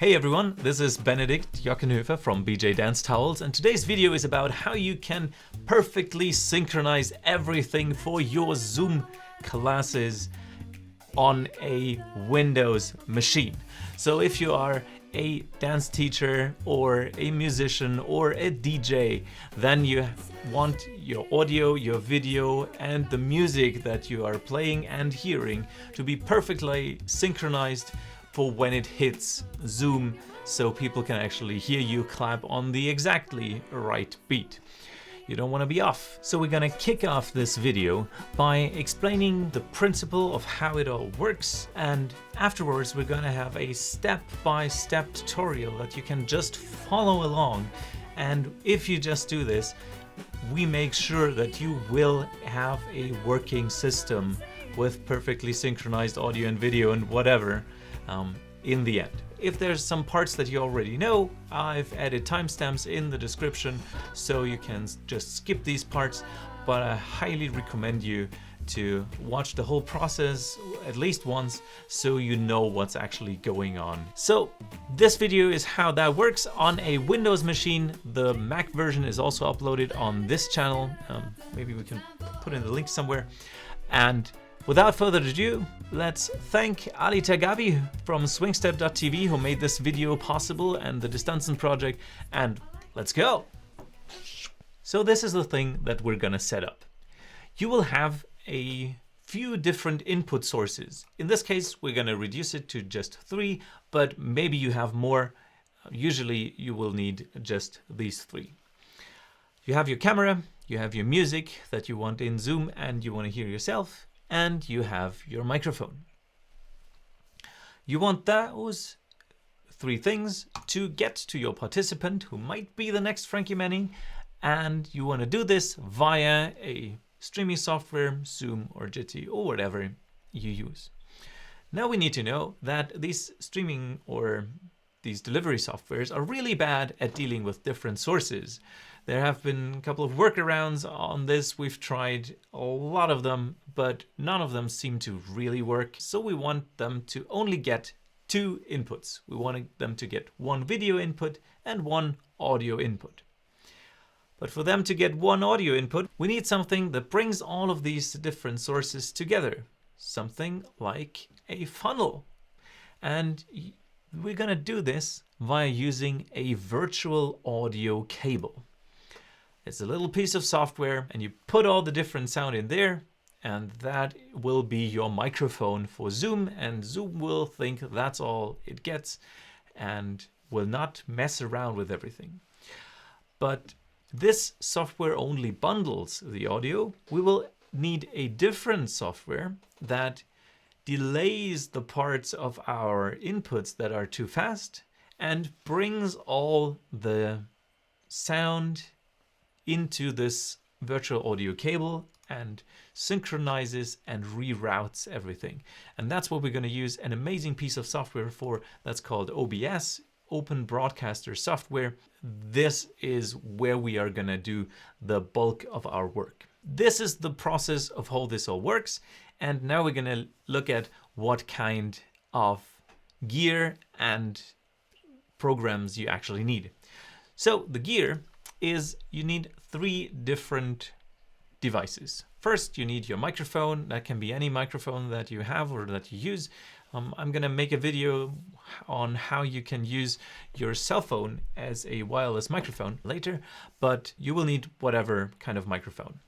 Hey everyone, this is Benedikt Jockenhöfer from BJ Dance Towels, and today's video is about how you can perfectly synchronize everything for your Zoom classes on a Windows machine. So if you are a dance teacher or a musician or a DJ, then you want your audio, your video, and the music that you are playing and hearing to be perfectly synchronized for when it hits Zoom, so people can actually hear you clap on the exactly right beat. You don't want to be off. So we're gonna kick off this video by explaining the principle of how it all works, and afterwards we're gonna have a step-by-step tutorial that you can just follow along. And if you just do this, we make sure that you will have a working system with perfectly synchronized audio and video and whatever in the end. If there's some parts that you already know, I've added timestamps in the description so you can just skip these parts, but I highly recommend you to watch the whole process at least once so you know what's actually going on. So this video is how that works on a Windows machine. The Mac version is also uploaded on this channel. Maybe we can put in the link somewhere. And without further ado, let's thank Ali Tagabi from swingstep.tv who made this video possible and the Distanzen project, and let's go! So this is the thing that we're gonna set up. You will have a few different input sources. In this case, we're gonna reduce it to just 3, but maybe you have more. Usually you will need just these 3. You have your camera, you have your music that you want in Zoom and you wanna hear yourself, and you have your microphone. You want those 3 things to get to your participant who might be the next Frankie Manning, and you want to do this via a streaming software, Zoom or Jitsi or whatever you use. Now we need to know that these streaming or these delivery softwares are really bad at dealing with different sources. There have been a couple of workarounds on this. We've tried a lot of them, but none of them seem to really work. So we want them to only get 2 inputs. We want them to get 1 video input and 1 audio input. But for them to get 1 audio input, we need something that brings all of these different sources together. Something like a funnel. And we're gonna do this via using a virtual audio cable. It's a little piece of software and you put all the different sound in there, and that will be your microphone for Zoom, and Zoom will think that's all it gets and will not mess around with everything. But this software only bundles the audio. We will need a different software that delays the parts of our inputs that are too fast and brings all the sound into this virtual audio cable and synchronizes and reroutes everything. And that's what we're going to use an amazing piece of software for that's called OBS, Open Broadcaster Software. This is where we are going to do the bulk of our work. This is the process of how this all works. And now we're going to look at what kind of gear and programs you actually need. So the gear is you need 3 different devices. First, you need your microphone. That can be any microphone that you have or that you use. I'm gonna make a video on how you can use your cell phone as a wireless microphone later, but you will need whatever kind of microphone.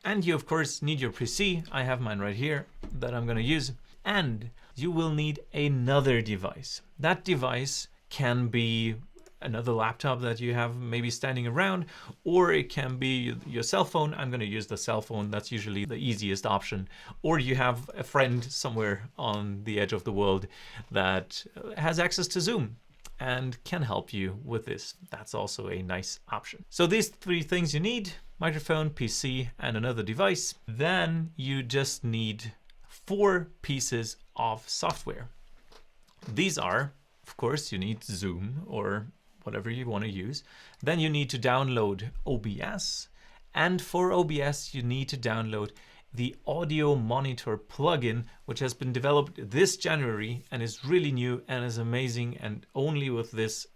And you of course need your PC. I have mine right here that I'm gonna use. And you will need another device. That device can be another laptop that you have maybe standing around, or it can be your cell phone. I'm going to use the cell phone. That's usually the easiest option. Or you have a friend somewhere on the edge of the world that has access to Zoom and can help you with this. That's also a nice option. So these 3 things you need: microphone, PC, and another device. Then you just need 4 pieces of software. These are, of course, you need Zoom or whatever you want to use. Then you need to download OBS. And for OBS, you need to download the audio monitor plugin, which has been developed this January and is really new and is amazing, and only with this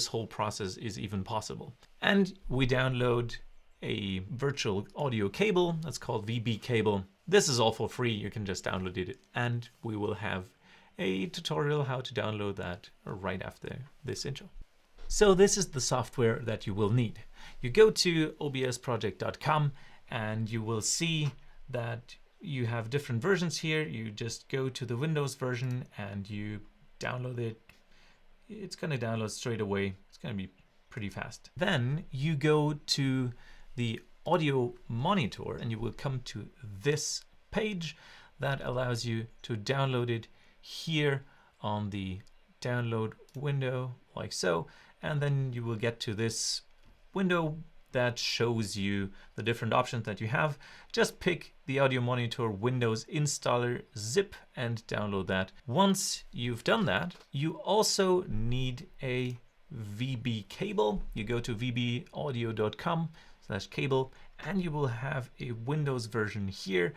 whole process is even possible. And we download a virtual audio cable that's called VB cable. This is all for free, you can just download it, and we will have a tutorial how to download that right after this intro. So this is the software that you will need. You go to obsproject.com and you will see that you have different versions here. You just go to the Windows version and you download it. It's going to download straight away. It's going to be pretty fast. Then you go to the audio monitor and you will come to this page that allows you to download it here on the download window like so, and then you will get to this window that shows you the different options that you have. Just pick the audio monitor Windows installer zip and download that. Once you've done that, you also need a VB cable. You go to vbaudio.com/cable and you will have a Windows version here.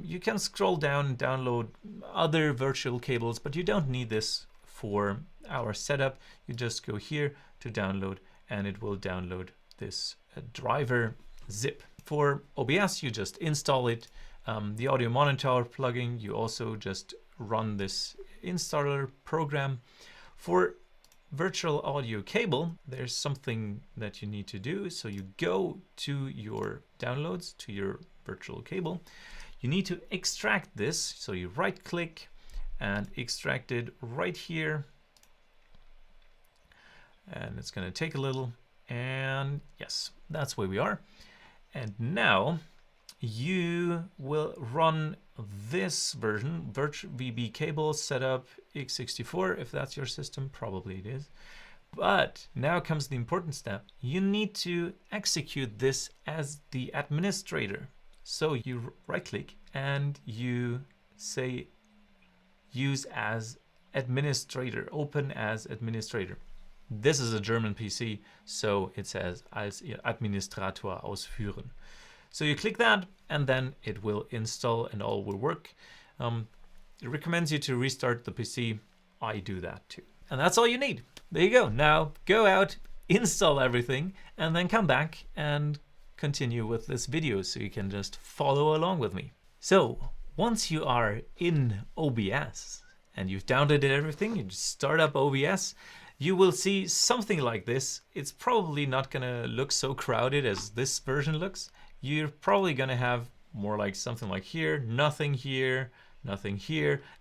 You can scroll down and download other virtual cables, but you don't need this for our setup. You just go here to download and it will download this driver zip. For OBS, you just install it. The audio monitor plugin, you also just run this installer program. For virtual audio cable, there's something that you need to do. So you go to your downloads, to your virtual cable. You need to extract this. So you right click and extract it right here. And it's going to take a little. And yes, that's where we are. And now you will run this version, VB cable setup x64, if that's your system, probably it is. But now comes the important step. You need to execute this as the administrator. So you right click and you say use as administrator, open as administrator. This is a German PC, so it says als Administrator ausführen. So you click that and then it will install and all will work. It recommends you to restart the PC. I do that too. And that's all you need. There you go. Now go out, install everything, and then come back and continue with this video so you can just follow along with me. So once you are in OBS and you've downloaded everything, you just start up OBS, you will see something like this. It's probably not gonna look so crowded as this version looks. You're probably gonna have more like something like here, nothing here,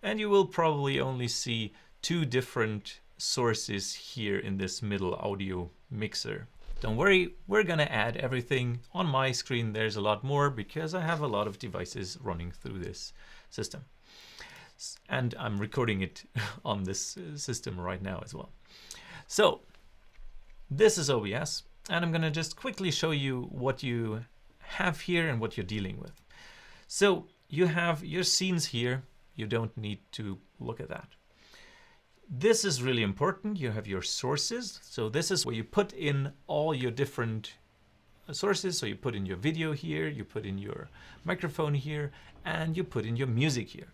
and you will probably only see two different sources here in this middle audio mixer. Don't worry, we're gonna add everything. On my screen there's a lot more because I have a lot of devices running through this system. And I'm recording it on this system right now as well. So this is OBS, and I'm gonna just quickly show you what you have here and what you're dealing with. So you have your scenes here. You don't need to look at that. This is really important. You have your sources. So this is where you put in all your different sources. So you put in your video here, you put in your microphone here, and you put in your music here.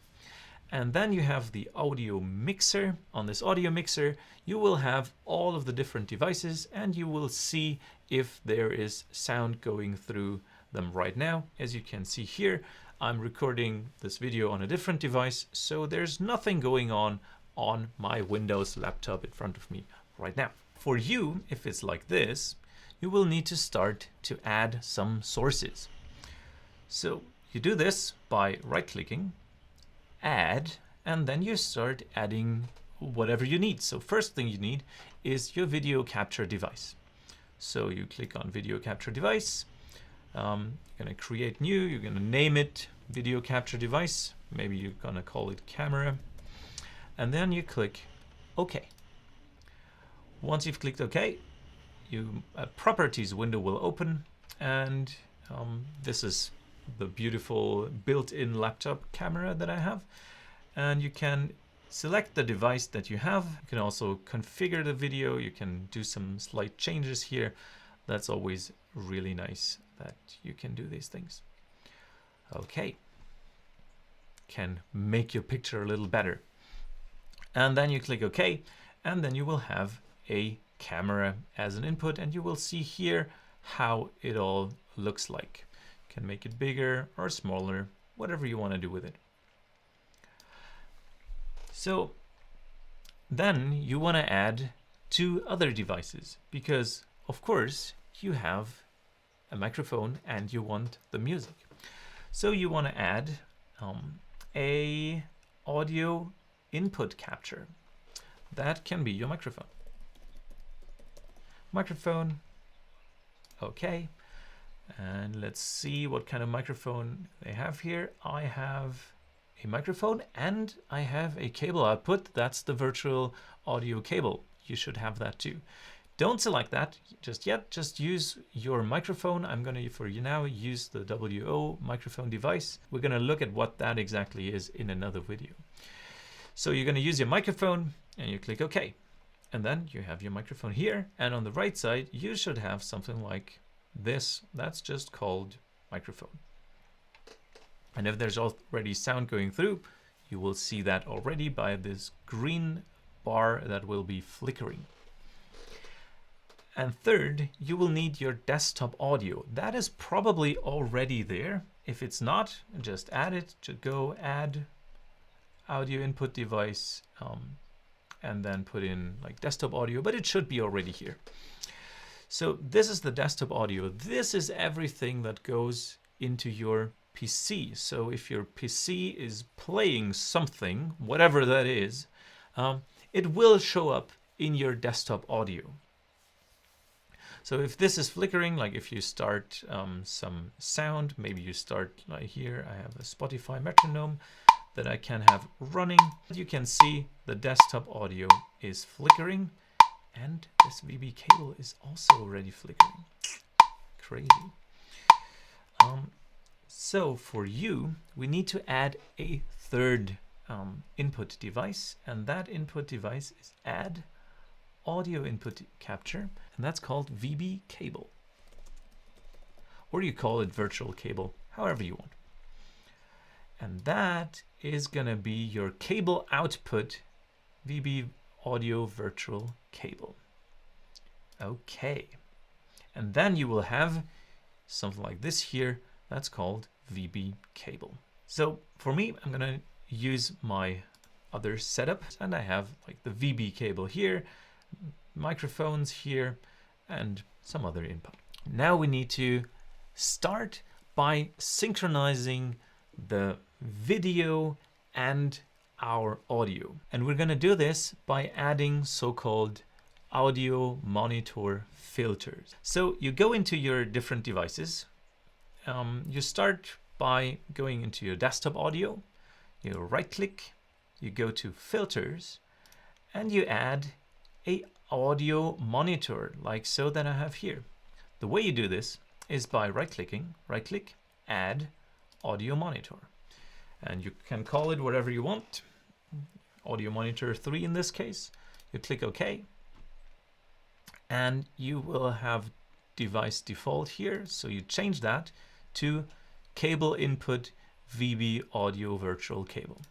And then you have the audio mixer. On this audio mixer, you will have all of the different devices and you will see if there is sound going through them right now. As you can see here, I'm recording this video on a different device, so there's nothing going on my Windows laptop in front of me right now. For you, if it's like this, you will need to start to add some sources. So you do this by right-clicking, add, and then you start adding whatever you need. So first thing you need is your video capture device. So you click on video capture device. You're gonna create new, you're gonna name it video capture device. Maybe you're gonna call it camera. And then you click OK. Once you've clicked OK, a properties window will open, and this is the beautiful built-in laptop camera that I have. And you can select the device that you have. You can also configure the video. You can do some slight changes here. That's always really nice that you can do these things. Okay, can make your picture a little better. And then you click OK, and then you will have a camera as an input, and you will see here how it all looks like. You can make it bigger or smaller, whatever you want to do with it. So then you want to add 2 other devices, because of course you have a microphone and you want the music. So you want to add a audio input capture. That can be your microphone. Microphone, okay. And let's see what kind of microphone they have here. I have a microphone and I have a cable output. That's the virtual audio cable. You should have that too. Don't select that just yet. Just use your microphone. I'm going to, for you now, use the WO microphone device. We're going to look at what that exactly is in another video. So you're going to use your microphone and you click OK. And then you have your microphone here. And on the right side, you should have something like this. That's just called microphone. And if there's already sound going through, you will see that already by this green bar that will be flickering. And third, you will need your desktop audio. That is probably already there. If it's not, just add it. To go add audio input device, and then put in like desktop audio, but it should be already here. So this is the desktop audio. This is everything that goes into your PC. So if your PC is playing something, whatever that is, it will show up in your desktop audio. So if this is flickering, like if you start some sound, maybe you start like here, I have a Spotify metronome that I can have running. You can see the desktop audio is flickering, and this VB cable is also already flickering. Crazy. So for you, we need to add a third input device, and that input device is add audio input capture, and that's called VB cable, or you call it virtual cable, however you want. And that is going to be your cable output VB audio virtual cable. Okay, and then you will have something like this here. That's called VB cable. So for me, I'm going to use my other setup, and I have like the VB cable here, microphones here, and some other input. Now we need to start by synchronizing the video and our audio. And we're going to do this by adding so-called audio monitor filters. So you go into your different devices. You start by going into your desktop audio. You right click, you go to filters, and you add a audio monitor like so that I have here. The way you do this is by right click, add audio monitor, and you can call it whatever you want. Audio monitor 3 in this case. You click OK, and you will have device default here. So you change that to cable input VB audio virtual cable.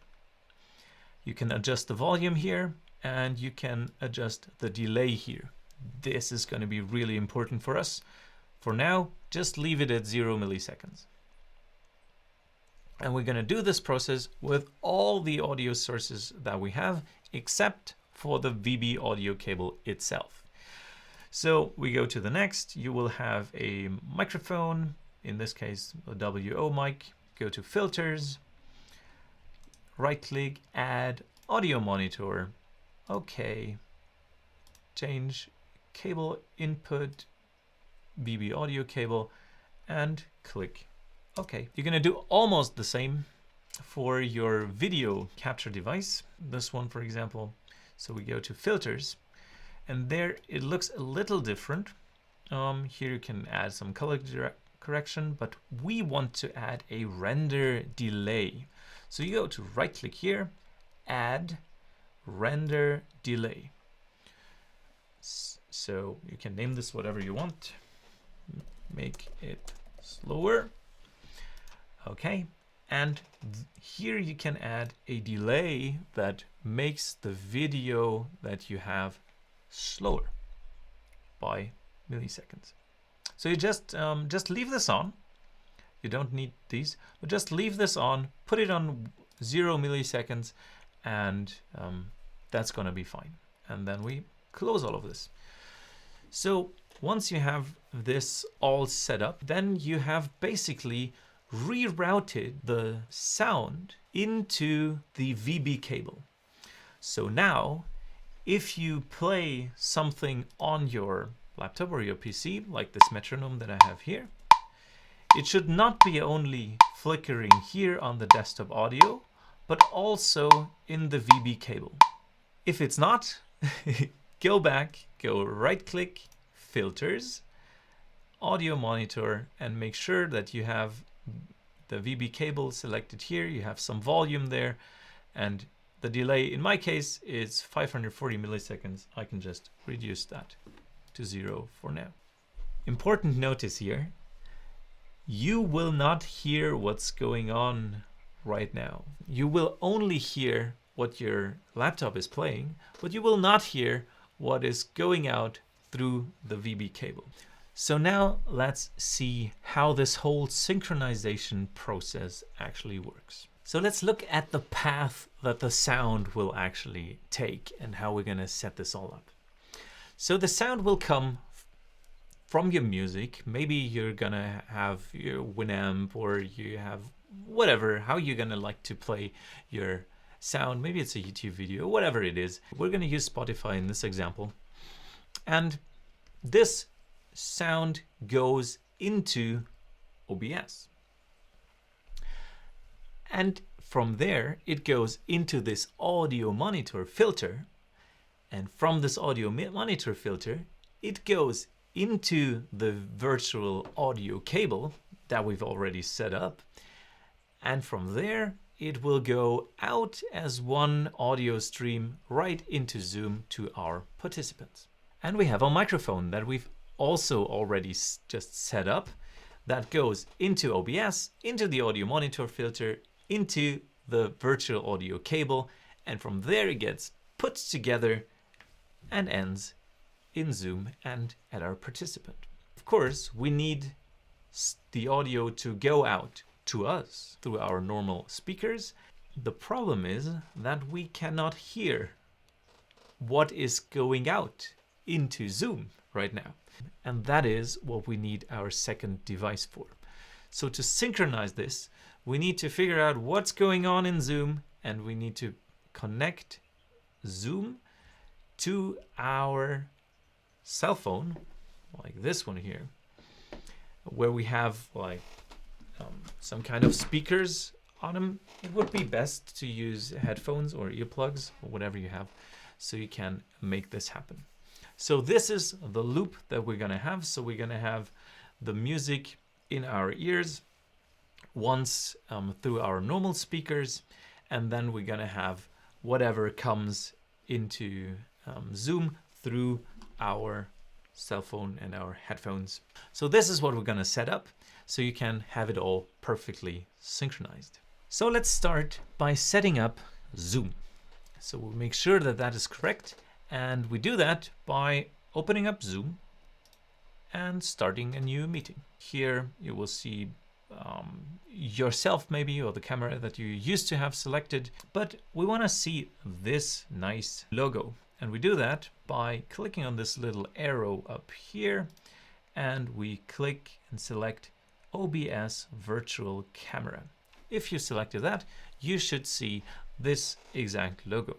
You can adjust the volume here, and you can adjust the delay here. This is going to be really important for us. For now, just leave it at 0 milliseconds. And we're going to do this process with all the audio sources that we have, except for the VB audio cable itself. So we go to the next. You will have a microphone, in this case, a WO mic. Go to filters, right click, add audio monitor. Okay, change cable input VB audio cable, and click OK. You're going to do almost the same for your video capture device, this one for example. So we go to filters, and there it looks a little different. Here you can add some color correction, but we want to add a render delay. So you go to right click here, add render delay. So you can name this whatever you want. Make it slower. Okay, And here you can add a delay that makes the video that you have slower by milliseconds. So you just leave this on. You don't need these, but just leave this on, put it on 0 milliseconds, and that's gonna be fine. And then we close all of this. So once you have this all set up, then you have basically rerouted the sound into the VB cable. So now, if you play something on your laptop or your PC, like this metronome that I have here, it should not be only flickering here on the desktop audio, but also in the VB cable. If it's not, go back, go right-click, filters, audio monitor, and make sure that you have the VB cable selected here. You have some volume there, and the delay in my case is 540 milliseconds. I can just reduce that to 0 for now. Important notice here, you will not hear what's going on right now. You will only hear what your laptop is playing, but you will not hear what is going out through the VB cable. So now let's see how this whole synchronization process actually works. So let's look at the path that the sound will actually take and how we're gonna set this all up. So the sound will come from your music. Maybe you're gonna have your Winamp, or you have whatever, how you're gonna like to play your sound. Maybe it's a YouTube video, whatever it is. We're gonna use Spotify in this example. And this sound goes into OBS. And from there, it goes into this audio monitor filter. And from this audio monitor filter, it goes into the virtual audio cable that we've already set up. And from there, it will go out as one audio stream right into Zoom to our participants. And we have a microphone that we've also already just set up that goes into OBS, into the audio monitor filter, into the virtual audio cable, and from there it gets put together and ends in Zoom and at our participant. Of course, we need the audio to go out to us through our normal speakers. The problem is that we cannot hear what is going out into Zoom right now. And that is what we need our second device for. So to synchronize this, we need to figure out what's going on in Zoom, and we need to connect Zoom to our cell phone, like this one here, where we have like some kind of speakers on them. It would be best to use headphones or earplugs or whatever you have, so you can make this happen. So this is the loop that we're gonna have. So we're gonna have the music in our ears once through our normal speakers, and then we're gonna have whatever comes into Zoom through our cell phone and our headphones. So this is what we're gonna set up so you can have it all perfectly synchronized. So let's start by setting up Zoom. So we'll make sure that that is correct. And we do that by opening up Zoom and starting a new meeting. Here you will see yourself maybe, or the camera that you used to have selected, but we want to see this nice logo. And we do that by clicking on this little arrow up here, and we click and select OBS Virtual Camera. If you selected that, you should see this exact logo.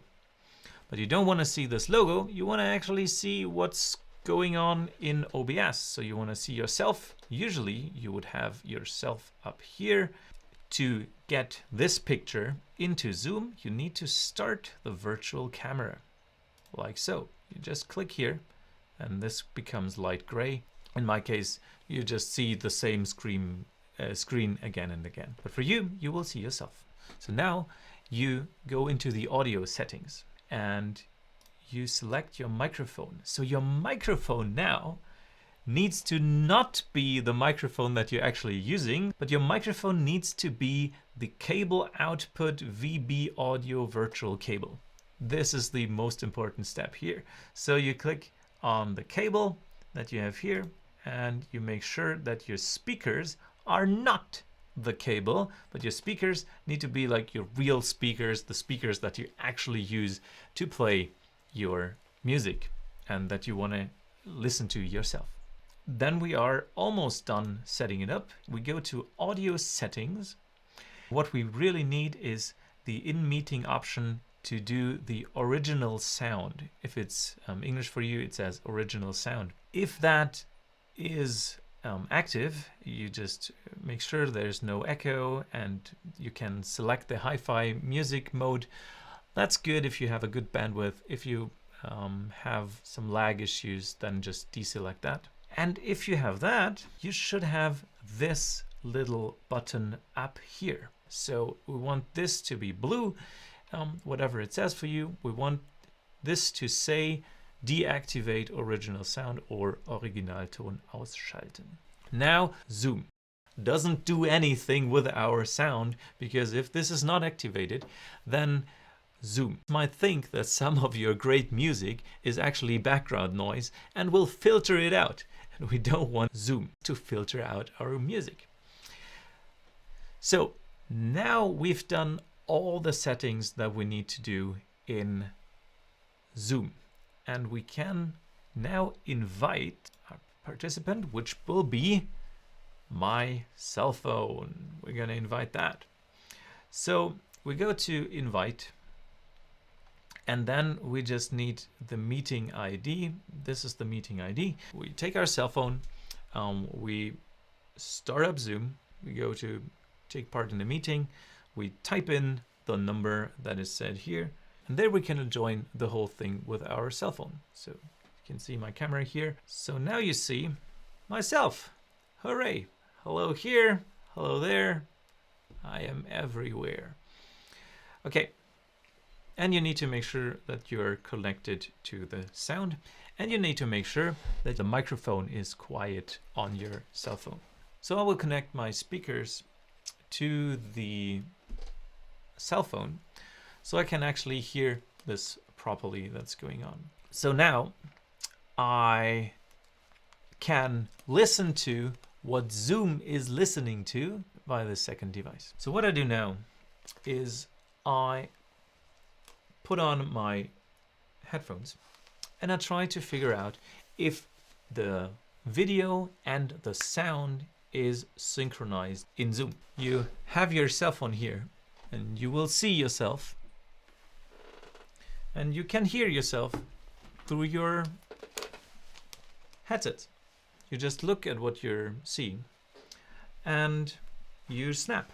But you don't want to see this logo, you want to actually see what's going on in OBS. So you want to see yourself. Usually you would have yourself up here. To get this picture into Zoom, you need to start the virtual camera, like so. You just click here, and this becomes light gray. In my case, you just see the same screen again and again. But for you, you will see yourself. So now you go into the audio settings, and you select your microphone. So your microphone now needs to not be the microphone that you're actually using, but your microphone needs to be the cable output VB audio virtual cable. This is the most important step here. So you click on the cable that you have here and you make sure that your speakers are not the cable, but your speakers need to be like your real speakers, the speakers that you actually use to play your music and that you want to listen to yourself. Then we are almost done setting it up. We go to audio settings. What we really need is the in-meeting option to do the original sound. If it's English for you, it says original sound. If that is active, you just make sure there's no echo and you can select the hi-fi music mode. That's good if you have a good bandwidth. If you have some lag issues, then just deselect that. And if you have that, you should have this little button up here. So we want this to be blue, whatever it says for you. We want this to say deactivate original sound or Originalton ausschalten. Now zoom doesn't do anything with our sound, because if this is not activated, then zoom might think that some of your great music is actually background noise and will filter it out. And we don't want zoom to filter out our music. So now we've done all the settings that we need to do in Zoom. And we can now invite a participant, which will be my cell phone. We're going to invite that. So we go to invite. And then we just need the meeting ID. This is the meeting ID. We take our cell phone, we start up Zoom, we go to take part in the meeting, we type in the number that is said here, and there we can join the whole thing with our cell phone. So you can see my camera here. So now you see myself. Hooray! Hello here, hello there. I am everywhere. Okay. And you need to make sure that you're connected to the sound, and you need to make sure that the microphone is quiet on your cell phone. So I will connect my speakers to the cell phone so I can actually hear this properly that's going on. So now I can listen to what Zoom is listening to via the second device. So what I do now is I put on my headphones and I try to figure out if the video and the sound is synchronized in Zoom. You have your cell phone here and you will see yourself and you can hear yourself through your headset. You just look at what you're seeing and you snap.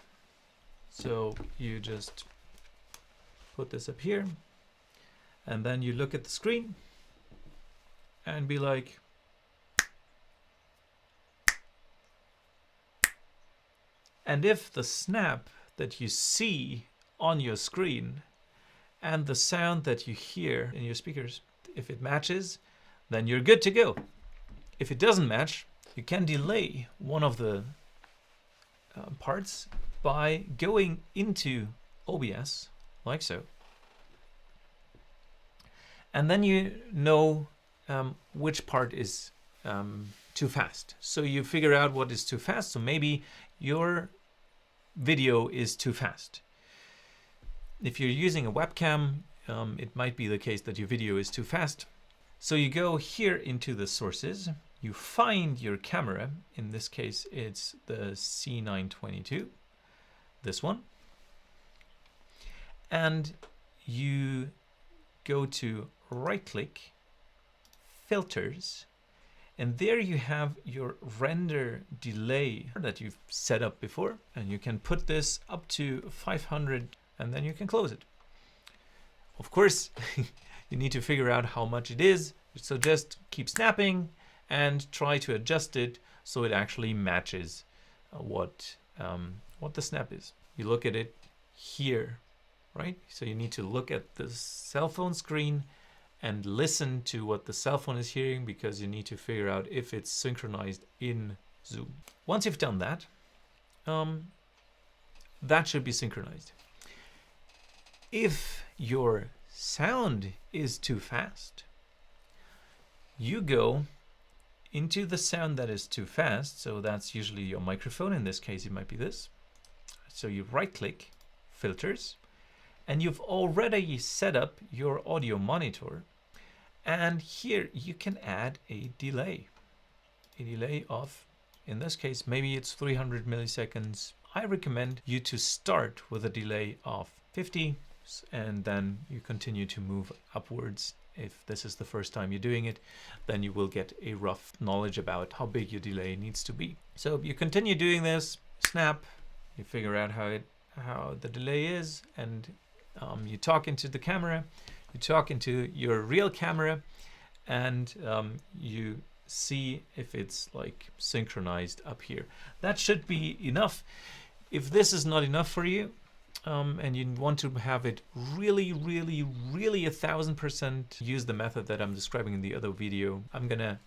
So you just put this up here and then you look at the screen and be like, and if the snap that you see on your screen and the sound that you hear in your speakers, if it matches, then you're good to go. If it doesn't match, you can delay one of the parts by going into OBS like so. And then you know which part is too fast. So you figure out what is too fast. So maybe your video is too fast. If you're using a webcam, it might be the case that your video is too fast. So you go here into the sources, you find your camera. In this case, it's the C922, this one. And you go to right click, filters, and there you have your render delay that you've set up before, and you can put this up to 500 and then you can close it. Of course, you need to figure out how much it is, so just keep snapping and try to adjust it so it actually matches what the snap is. You look at it here, right? So you need to look at the cell phone screen and listen to what the cell phone is hearing, because you need to figure out if it's synchronized in Zoom. Once you've done that, that should be synchronized. If your sound is too fast, you go into the sound that is too fast. So that's usually your microphone. In this case, it might be this. So you right click, filters, and you've already set up your audio monitor. And here you can add a delay of, in this case, maybe it's 300 milliseconds. I recommend you to start with a delay of 50, and then you continue to move upwards. If this is the first time you're doing it, then you will get a rough knowledge about how big your delay needs to be. So you continue doing this, snap, you figure out how the delay is, and you talk into the camera, you talk into your real camera, and you see if it's like synchronized up here. That should be enough. If this is not enough for you, and you want to have it really 1000%, use the method that I'm describing in the other video. I'm gonna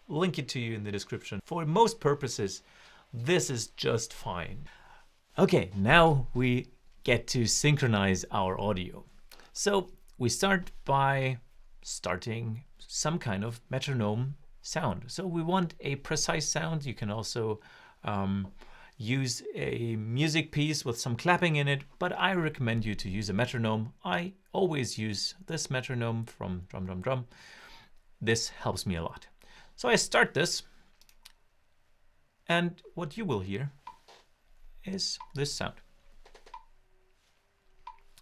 link it to you in the description. For most purposes, this is just fine. Okay, now we get to synchronize our audio. So we start by starting some kind of metronome sound. So we want a precise sound. You can also use a music piece with some clapping in it, but I recommend you to use a metronome. I always use this metronome from Drum. This helps me a lot. So I start this, and what you will hear is this sound.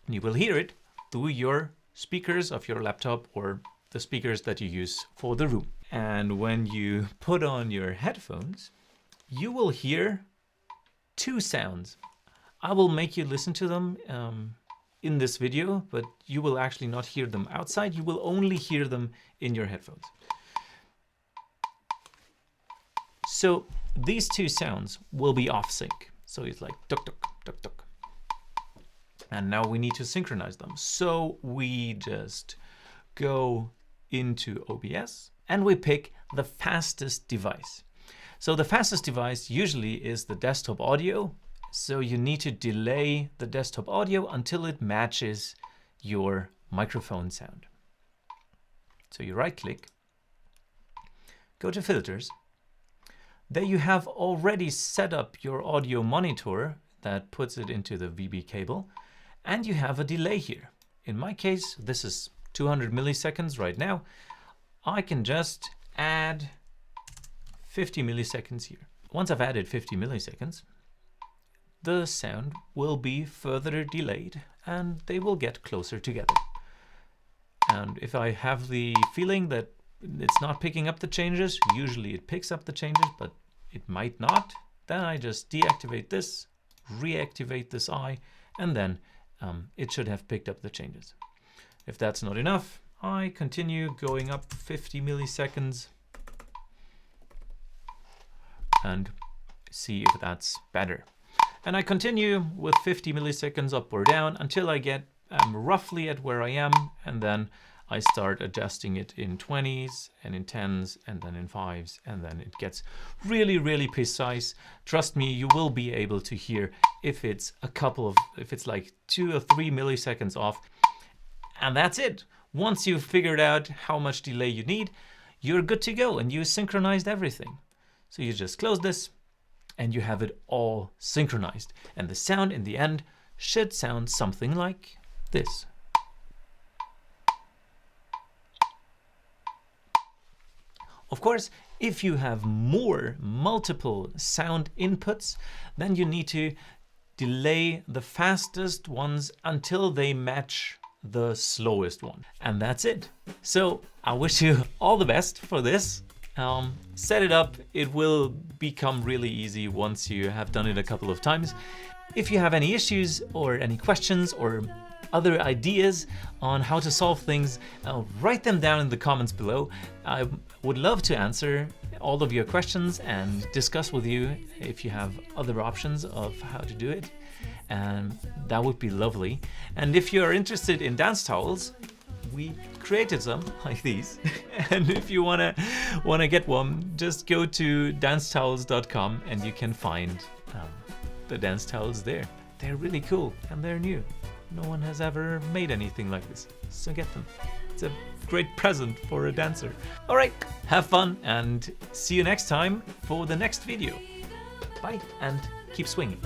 And you will hear it through your speakers of your laptop or the speakers that you use for the room. And when you put on your headphones, you will hear two sounds. I will make you listen to them in this video, but you will actually not hear them outside. You will only hear them in your headphones. So these two sounds will be off sync. So it's like tuk tuk tuk tuk. And now we need to synchronize them. So we just go into OBS and we pick the fastest device. So the fastest device usually is the desktop audio. So you need to delay the desktop audio until it matches your microphone sound. So you right click, go to filters. There you have already set up your audio monitor that puts it into the VB cable, and you have a delay here. In my case, this is 200 milliseconds right now. I can just add 50 milliseconds here. Once I've added 50 milliseconds, the sound will be further delayed and they will get closer together. And if I have the feeling that it's not picking up the changes, usually it picks up the changes, but it might not, then I just deactivate this, reactivate this eye, and then it should have picked up the changes. If that's not enough, I continue going up 50 milliseconds and see if that's better. And I continue with 50 milliseconds up or down until I get roughly at where I am, and then I start adjusting it in 20s and in 10s and then in 5s, and then it gets really precise. Trust me, you will be able to hear if it's if it's like 2 or 3 milliseconds off, and that's it. Once you've figured out how much delay you need, you're good to go and you synchronized everything. So you just close this and you have it all synchronized. And the sound in the end should sound something like this. Of course, if you have multiple sound inputs, then you need to delay the fastest ones until they match the slowest one. And that's it. So I wish you all the best for this. Set it up. It will become really easy once you have done it a couple of times. If you have any issues or any questions or other ideas on how to solve things, write them down in the comments below. I would love to answer all of your questions and discuss with you if you have other options of how to do it. And that would be lovely. And if you're interested in dance towels, we created some like these. And if you wanna get one, just go to dancetowels.com and you can find the dance towels there. They're really cool and they're new. No one has ever made anything like this, so get them. It's a great present for a dancer. All right, have fun and see you next time for the next video. Bye and keep swinging.